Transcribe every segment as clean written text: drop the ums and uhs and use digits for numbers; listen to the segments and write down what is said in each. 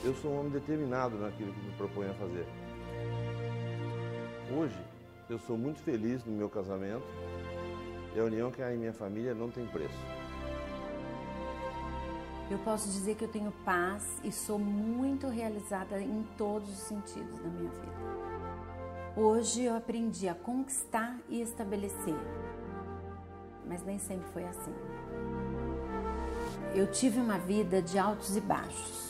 Eu sou um homem determinado naquilo que me proponho a fazer. Hoje, eu sou muito feliz no meu casamento e a união que há em minha família não tem preço. Eu posso dizer que eu tenho paz e sou muito realizada em todos os sentidos da minha vida. Hoje eu aprendi a conquistar e estabelecer, mas nem sempre foi assim. Eu tive uma vida de altos e baixos.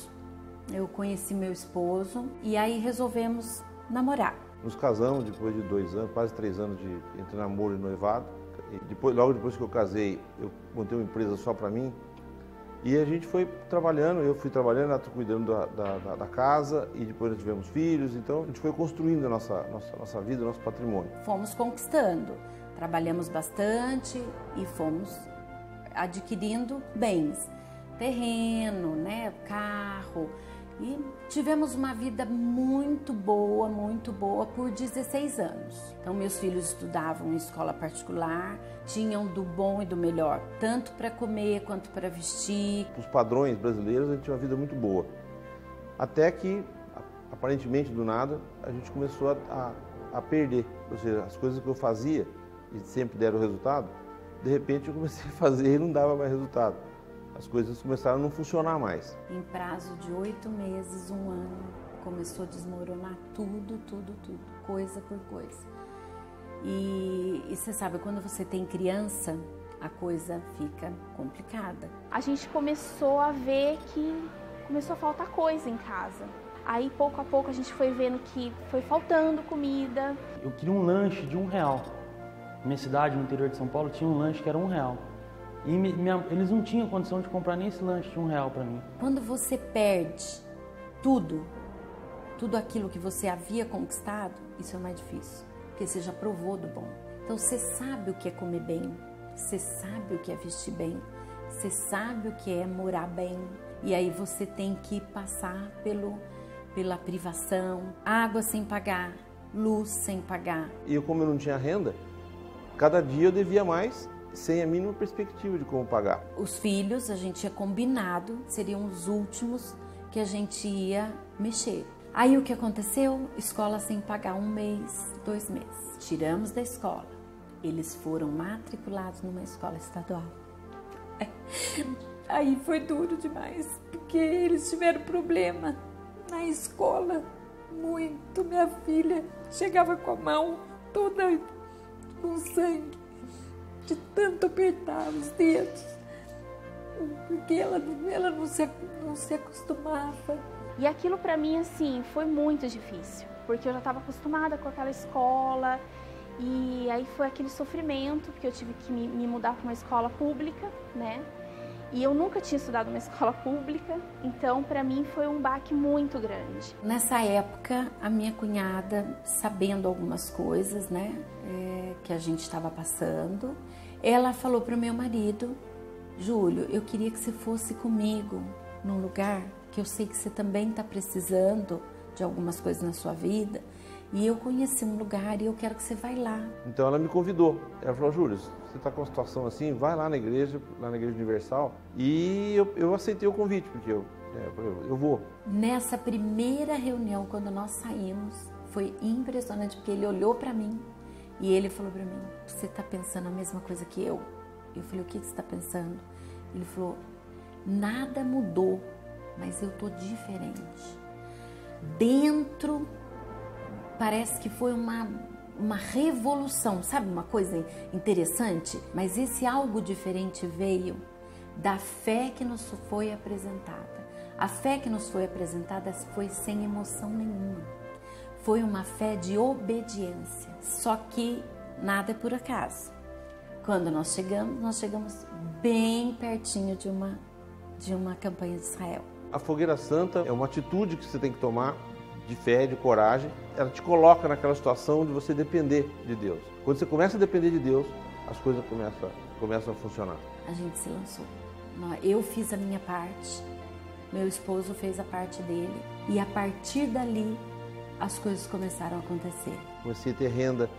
Eu conheci meu esposo e aí resolvemos namorar. Nos casamos depois de 2 anos, quase 3 anos entre namoro e noivado. E logo depois que eu casei, eu montei uma empresa só para mim. E a gente foi trabalhando, eu fui trabalhando, ela cuidando da casa e depois nós tivemos filhos. Então a gente foi construindo a nossa vida, o nosso patrimônio. Fomos conquistando, trabalhamos bastante e fomos adquirindo bens. Terreno, né, carro. E tivemos uma vida muito boa por 16 anos. Então, meus filhos estudavam em escola particular, tinham do bom e do melhor, tanto para comer quanto para vestir. Os padrões brasileiros, a gente tinha uma vida muito boa. Até que, aparentemente do nada, a gente começou a perder. Ou seja, as coisas que eu fazia e sempre deram resultado, de repente eu comecei a fazer e não dava mais resultado. As coisas começaram a não funcionar mais. Em prazo de 8 meses, 1 ano, começou a desmoronar tudo, coisa por coisa. E você sabe, quando você tem criança, a coisa fica complicada. A gente começou a ver que começou a faltar coisa em casa. Aí, pouco a pouco, a gente foi vendo que foi faltando comida. Eu queria um lanche de R$1. Na minha cidade, no interior de São Paulo, tinha um lanche que era R$1. E eles não tinham condição de comprar nem esse lanche de R$1 para mim. Quando você perde tudo aquilo que você havia conquistado, isso é mais difícil, porque você já provou do bom. Então você sabe o que é comer bem, você sabe o que é vestir bem, você sabe o que é morar bem. E aí você tem que passar pela privação, água sem pagar, luz sem pagar. E como eu não tinha renda, cada dia eu devia mais, sem a mínima perspectiva de como pagar. Os filhos, a gente tinha combinado, seriam os últimos que a gente ia mexer. Aí o que aconteceu? Escola sem pagar 1 mês, 2 meses. Tiramos da escola. Eles foram matriculados numa escola estadual. Aí foi duro demais, porque eles tiveram problema na escola, muito. Minha filha chegava com a mão toda com sangue, de tanto apertar os dedos, porque ela não se acostumava. E aquilo para mim, assim, foi muito difícil, porque eu já estava acostumada com aquela escola, e aí foi aquele sofrimento, porque eu tive que me mudar para uma escola pública, né? E eu nunca tinha estudado numa escola pública, então para mim foi um baque muito grande. Nessa época, a minha cunhada, sabendo algumas coisas, né, que a gente estava passando, ela falou para o meu marido: Júlio, eu queria que você fosse comigo num lugar que eu sei que você também está precisando de algumas coisas na sua vida, e eu conheci um lugar e eu quero que você vá lá. Então ela me convidou. Ela falou: Júlio, você está com uma situação assim, vai lá na Igreja Universal. E eu aceitei o convite, porque eu vou. Nessa primeira reunião, quando nós saímos, foi impressionante, porque ele olhou para mim e ele falou para mim: você está pensando a mesma coisa que eu? Eu falei: o que você está pensando? Ele falou: nada mudou, mas eu tô diferente. Dentro, parece que foi uma revolução, sabe, uma coisa interessante? Mas esse algo diferente veio da fé que nos foi apresentada. A fé que nos foi apresentada foi sem emoção nenhuma. Foi uma fé de obediência. Só que nada é por acaso. Quando nós chegamos bem pertinho de uma campanha de Israel. A fogueira santa é uma atitude que você tem que tomar de fé, de coragem. Ela te coloca naquela situação de você depender de Deus. Quando você começa a depender de Deus, as coisas começam a funcionar. A gente se lançou. Eu fiz a minha parte, meu esposo fez a parte dele, e a partir dali as coisas começaram a acontecer. Comecei a ter renda,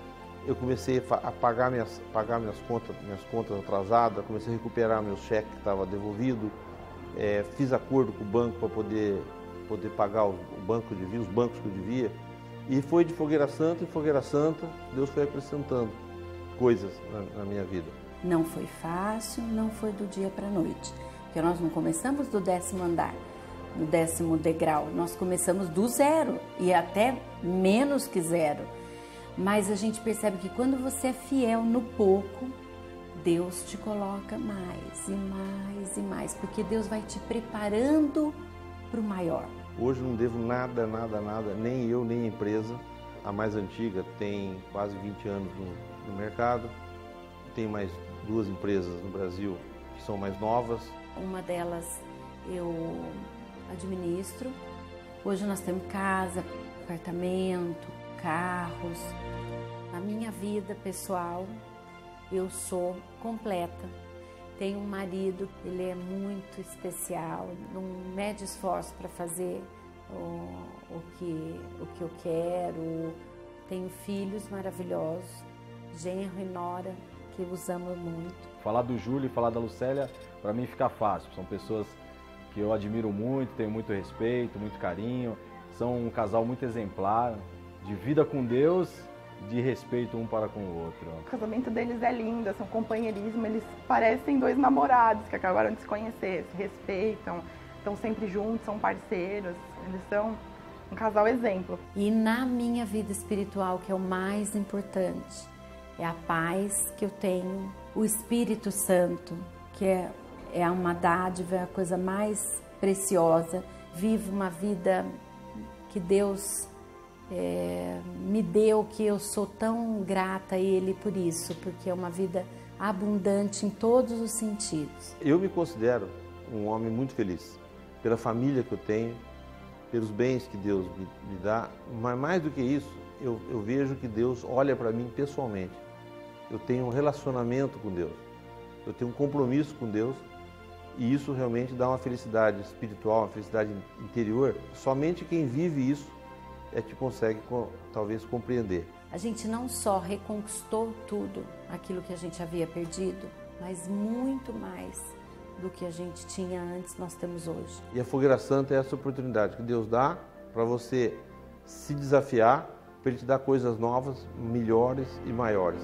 eu comecei a pagar minhas contas atrasadas, comecei a recuperar meu cheque que estava devolvido, fiz acordo com o banco para poder poder pagar o banco que eu devia, os bancos que eu devia. E foi de fogueira santa em fogueira santa, Deus foi acrescentando coisas na minha vida. Não foi fácil, não foi do dia para a noite, porque nós não começamos do 10º andar, no 10º degrau, nós começamos do 0 e até menos que 0. Mas a gente percebe que quando você é fiel no pouco, Deus te coloca mais e mais e mais, porque Deus vai te preparando para o maior. Hoje não devo nada, nem eu, nem a empresa. A mais antiga tem quase 20 anos no mercado. Tem mais 2 empresas no Brasil que são mais novas. Uma delas eu administro. Hoje nós temos casa, apartamento, carros. Na minha vida pessoal, eu sou completa. Tenho um marido, ele é muito especial, não mede esforço para fazer o que eu quero. Tenho filhos maravilhosos, genro e nora, que os amo muito. Falar do Júlio e falar da Lucélia, para mim fica fácil. São pessoas que eu admiro muito, tenho muito respeito, muito carinho. São um casal muito exemplar, de vida com Deus, de respeito um para com o outro. O casamento deles é lindo, são companheirismo, eles parecem 2 namorados que acabaram de se conhecer, se respeitam, estão sempre juntos, são parceiros, eles são um casal exemplo. E na minha vida espiritual, que é o mais importante, é a paz que eu tenho, o Espírito Santo, que é uma dádiva, é a coisa mais preciosa. Vivo uma vida que Deus me deu, que eu sou tão grata a Ele por isso, porque é uma vida abundante em todos os sentidos. Eu me considero um homem muito feliz, pela família que eu tenho, pelos bens que Deus me dá, mas mais do que isso, eu vejo que Deus olha para mim pessoalmente. Eu tenho um relacionamento com Deus, eu tenho um compromisso com Deus, e isso realmente dá uma felicidade espiritual, uma felicidade interior. Somente quem vive isso é que consegue talvez compreender. A gente não só reconquistou tudo aquilo que a gente havia perdido, mas muito mais do que a gente tinha antes, nós temos hoje. E a Fogueira Santa é essa oportunidade que Deus dá para você se desafiar, para Ele te dar coisas novas, melhores e maiores.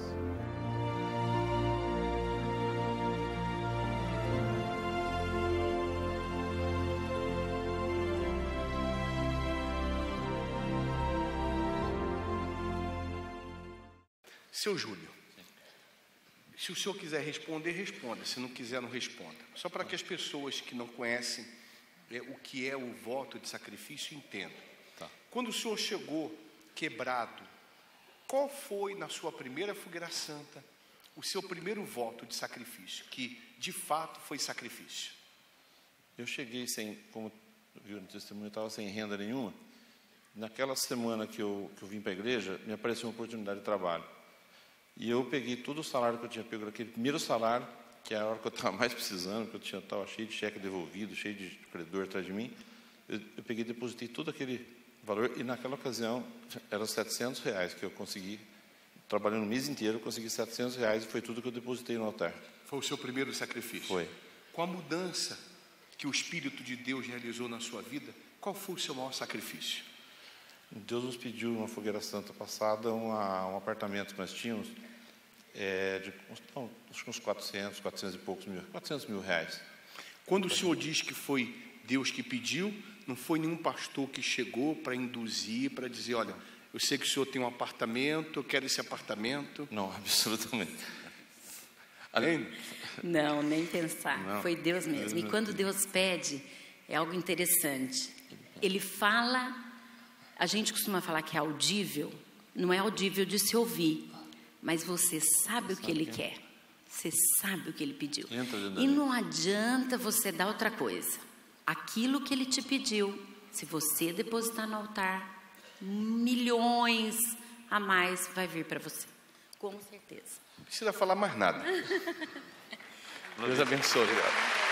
Seu Júlio, se o senhor quiser responder, responda. Se não quiser, não responda. Só para que as pessoas que não conhecem o que é o voto de sacrifício entendam. Tá. Quando o senhor chegou quebrado, qual foi, na sua primeira Fogueira Santa, o seu primeiro voto de sacrifício, que de fato foi sacrifício? Eu cheguei sem, como viu no testemunho, eu estava sem renda nenhuma. Naquela semana que eu vim para a igreja, me apareceu uma oportunidade de trabalho. E eu peguei todo o salário que eu tinha pego, aquele primeiro salário, que era a hora que eu estava mais precisando, que eu estava cheio de cheque devolvido, cheio de credor atrás de mim. Eu peguei e depositei todo aquele valor, e naquela ocasião eram R$700 que eu consegui, trabalhando o mês inteiro, eu consegui R$700 e foi tudo que eu depositei no altar. Foi o seu primeiro sacrifício? Foi. Com a mudança que o Espírito de Deus realizou na sua vida, qual foi o seu maior sacrifício? Deus nos pediu, numa Fogueira Santa passada, um apartamento que nós tínhamos, acho que uns 400 e poucos mil, R$400.000. Quando o senhor diz que foi Deus que pediu, não foi nenhum pastor que chegou para induzir, para dizer, olha, eu sei que o senhor tem um apartamento, eu quero esse apartamento. Não, absolutamente. Além? Não, nem pensar. Não. Foi Deus mesmo. E quando Deus pede, é algo interessante. Ele fala... A gente costuma falar que é audível, não é audível de se ouvir, mas você sabe o que Ele quer, você sabe o que Ele pediu. E não adianta você dar outra coisa. Aquilo que Ele te pediu, se você depositar no altar, milhões a mais vai vir para você, com certeza. Não precisa falar mais nada. Deus abençoe. Obrigado.